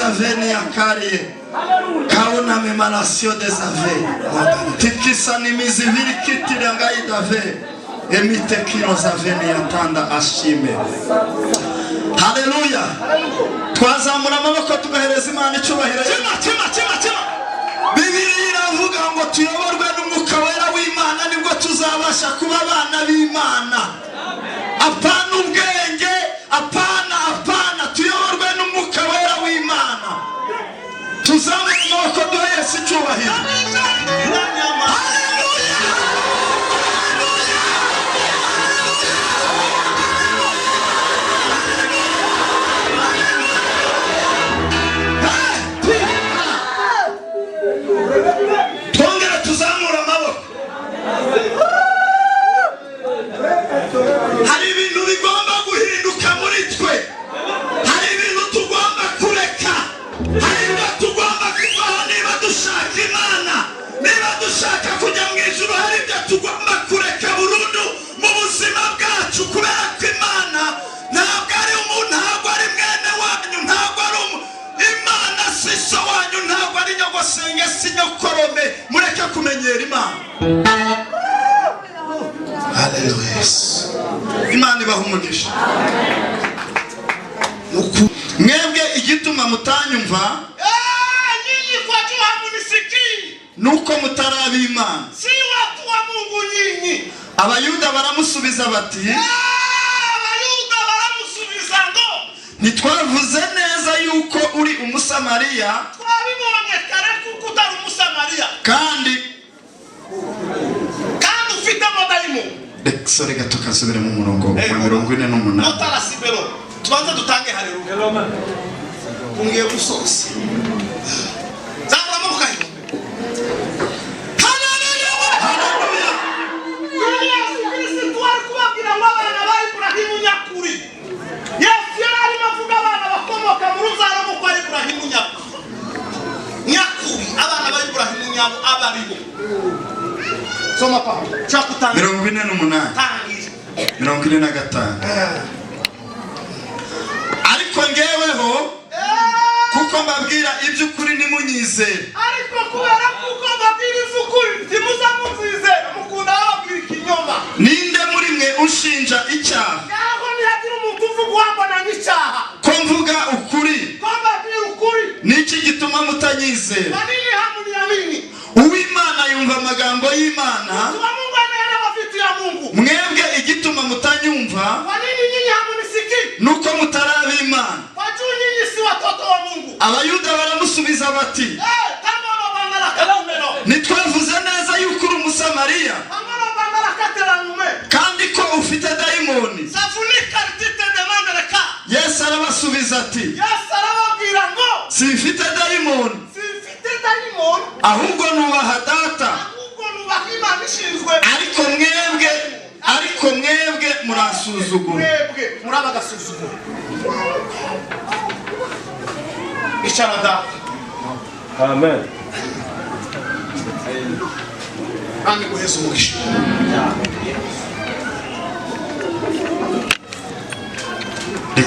aveni ya karie. Kauna memanasio des ave. Tikisa ni miziviri kitira ngai dave. Emite kino zaveni ya tanda ashime. Haleluya. Twazamura amaboko tugahereza Imana icyubahiro. Chima. Bibiliya iravuga ngo tuyoborwe n'umwuka wera w'Imana nibwo tuzabasha kuba abana b'Imana. Apana ubwenge, apana tuyoborwe n'umwuka wera w'Imana. Tuzamura amaboko duhereza icyubahiro. Twongera tuzamura amaboko. Hari ibintu bigomba guhinduka muri twe. Hari ibintu tugomba kureka. Hari ibintu tugomba kuvaho niba dushaka Imana. Niba dushaka kujya mu ijuru hari ibyo tugomba kureka burundu mu buzima bwacu kubera ko Imana ntabwo ari umuntu, ntabwo ari mwene wanyu, ntabwo ari Imana si so wanyu, ntabwo ari nyogosenge, si nyokorome. Mureke kumenyera Imana. Haleluya. Imana ibaha umugisha. Mwebwe igituma mutanyumva nyinyi kwa hamunisikii nuko mutarabi Imana. Si watu wa Mungu nyinyi. Abayuda baramusubiza bati Abayuda baramusubiza ngo nitwavuze neza yuko uri umusamariya. Twabibonye kare kuko utari umusamariya. Kandi ufite modayimu. Sore gato kasubira mu murongo wa 48. Notarasibero. Tubanza dutange haleluya. Kungiye gusoza. Zabura mu kayi. Haleluya. Haleluya. Yesu twari kubabwira ngo abana ba Ibrahimu nyakuri. Yesu yari mavuga abana bakomoka mu ruzaro mu kwa Ibrahimu nyakuri. Abana ba Ibrahimu nyabo abaribo. Soma pa. Chakutanga 48. Tangi. 45. Ariko ngeweho kuko mbabwira iby'ukuri nimunyizere. Ariko kubera kuko mbabwira iby'ukuri ntimuzamuzizera mukunda ababwira ikinyoma. Ninde muri mwe ushinja icyaha? Naho ntihagira umuntu uvuga wambona n'icyaha. Ko mvuga ukuri. Ko mbabwira ukuri. Niki gituma mutanyizera? Manini hamuniamini. Uw'Imana yumva amagambo y'Imana. Mwebwe igituma mutanyumva nuko mutarabi Imana. Abayuda baramusubiza bati nitwavuze neza yuko uri umusamariya kandi ko ufite dayimoni. Yesu arabasubiza ati simfite dayimoni, ahubwo nubaha Data. Ariko mwebwe murasuzugura. Mwebwe murabagasuzugura. Icara Data. Amen. Kandi guheza umugisha.